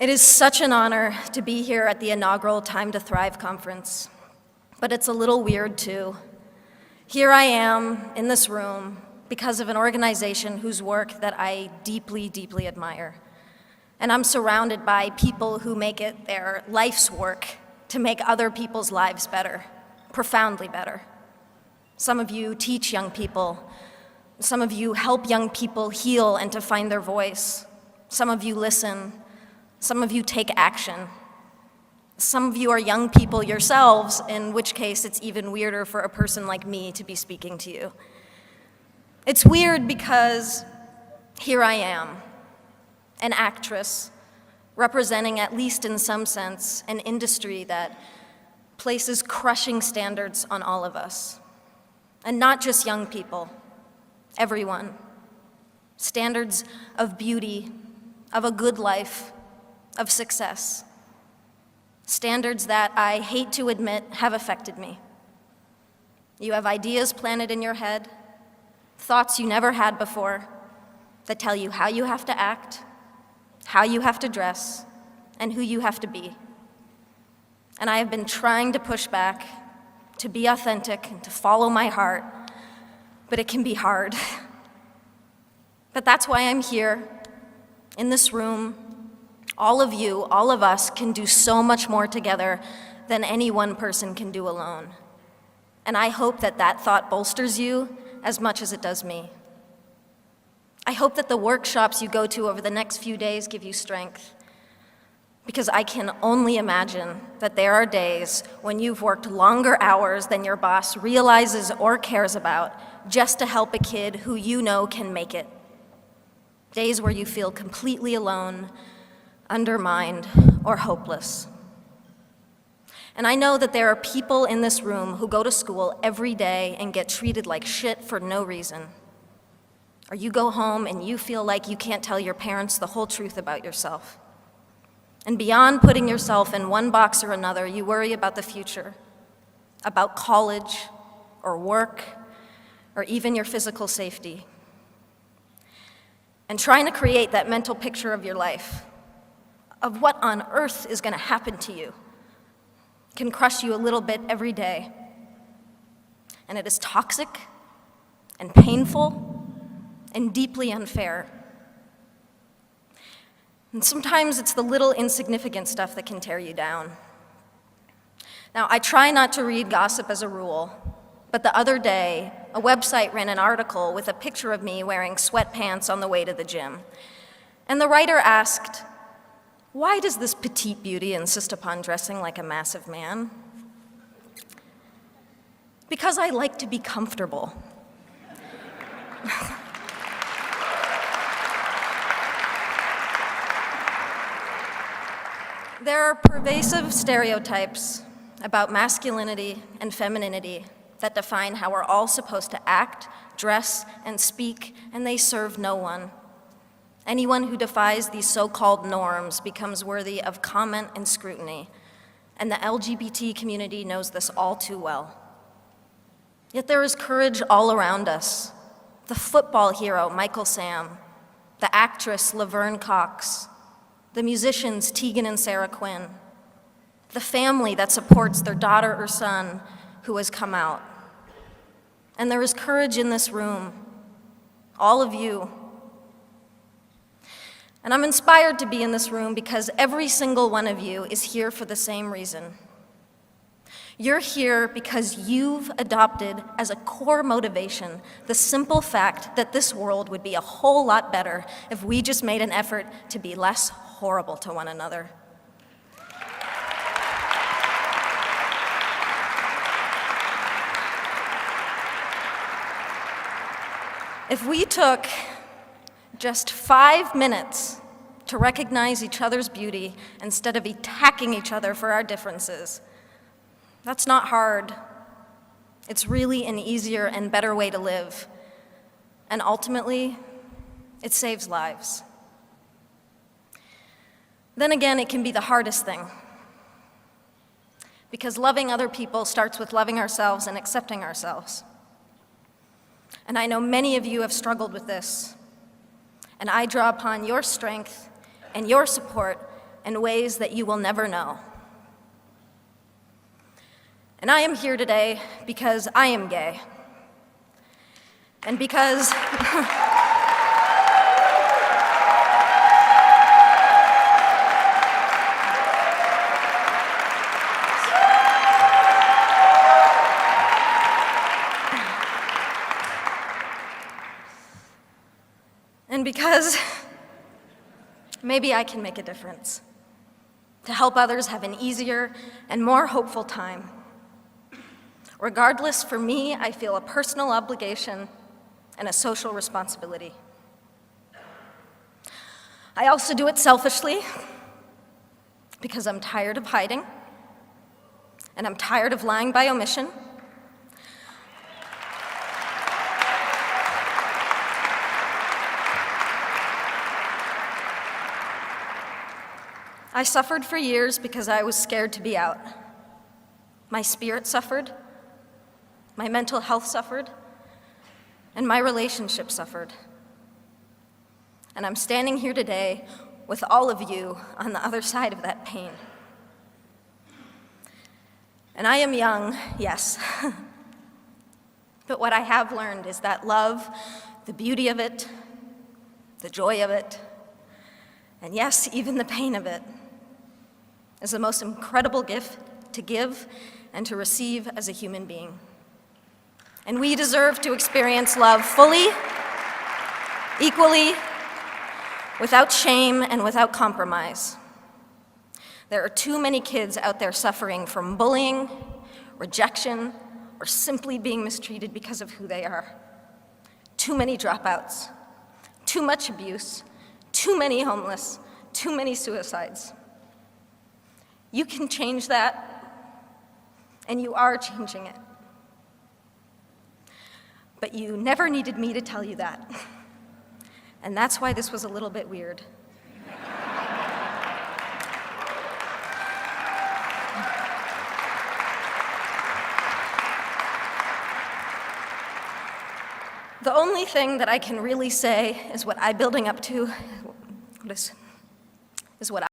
It is such an honor to be here at the inaugural Time to Thrive conference, but it's a little weird too. Here I am in this room because of an organization whose work that I deeply, deeply admire. And I'm surrounded by people who make it their life's work to make other people's lives better, profoundly better. Some of you teach young people. Some of you help young people heal and to find their voice. Some of you listen. Some of you take action. Some of you are young people yourselves, in which case it's even weirder for a person like me to be speaking to you. It's weird because here I am, an actress, representing, at least in some sense, an industry that places crushing standards on all of us. And not just young people, everyone. Standards of beauty, of a good life, of success. Standards that I hate to admit have affected me. You have ideas planted in your head, thoughts you never had before, that tell you how you have to act, how you have to dress, and who you have to be. And I have been trying to push back, to be authentic, and to follow my heart, but it can be hard. But that's why I'm here, in this room. All of you, all of us, can do so much more together than any one person can do alone. And I hope that that thought bolsters you as much as it does me. I hope that the workshops you go to over the next few days give you strength, because I can only imagine that there are days when you've worked longer hours than your boss realizes or cares about just to help a kid who you know can make it. Days where you feel completely alone, undermined, or hopeless. And I know that there are people in this room who go to school every day and get treated like shit for no reason. Or you go home and you feel like you can't tell your parents the whole truth about yourself. And beyond putting yourself in one box or another, you worry about the future, about college, or work, or even your physical safety. And trying to create that mental picture of your life, of what on earth is going to happen to you, can crush you a little bit every day. And it is toxic and painful and deeply unfair. And sometimes it's the little insignificant stuff that can tear you down. Now, I try not to read gossip as a rule, but the other day, a website ran an article with a picture of me wearing sweatpants on the way to the gym. And the writer asked, "Why does this petite beauty insist upon dressing like a massive man?" Because I like to be comfortable. There are pervasive stereotypes about masculinity and femininity that define how we're all supposed to act, dress, and speak, and they serve no one. Anyone who defies these so-called norms becomes worthy of comment and scrutiny, and the LGBT community knows this all too well. Yet there is courage all around us. The football hero, Michael Sam, the actress, Laverne Cox, the musicians, Tegan and Sarah Quinn, the family that supports their daughter or son who has come out. And there is courage in this room, all of you. And I'm inspired to be in this room because every single one of you is here for the same reason. You're here because you've adopted as a core motivation the simple fact that this world would be a whole lot better if we just made an effort to be less horrible to one another. If we took just 5 minutes to recognize each other's beauty instead of attacking each other for our differences, that's not hard. It's really an easier and better way to live. And ultimately, it saves lives. Then again, it can be the hardest thing. Because loving other people starts with loving ourselves and accepting ourselves. And I know many of you have struggled with this. And I draw upon your strength and your support in ways that you will never know. And I am here today because I am gay. And because because maybe I can make a difference to help others have an easier and more hopeful time. Regardless, for me, I feel a personal obligation and a social responsibility. I also do it selfishly because I'm tired of hiding and I'm tired of lying by omission. I suffered for years because I was scared to be out. My spirit suffered, my mental health suffered, and my relationship suffered. And I'm standing here today with all of you on the other side of that pain. And I am young, yes, but what I have learned is that love, the beauty of it, the joy of it, and yes, even the pain of it, is the most incredible gift to give and to receive as a human being. And we deserve to experience love fully, equally, without shame and without compromise. There are too many kids out there suffering from bullying, rejection, or simply being mistreated because of who they are. Too many dropouts, too much abuse, too many homeless, too many suicides. You can change that, and you are changing it. But you never needed me to tell you that. And that's why this was a little bit weird. The only thing that I can really say is what I'm building up to, is what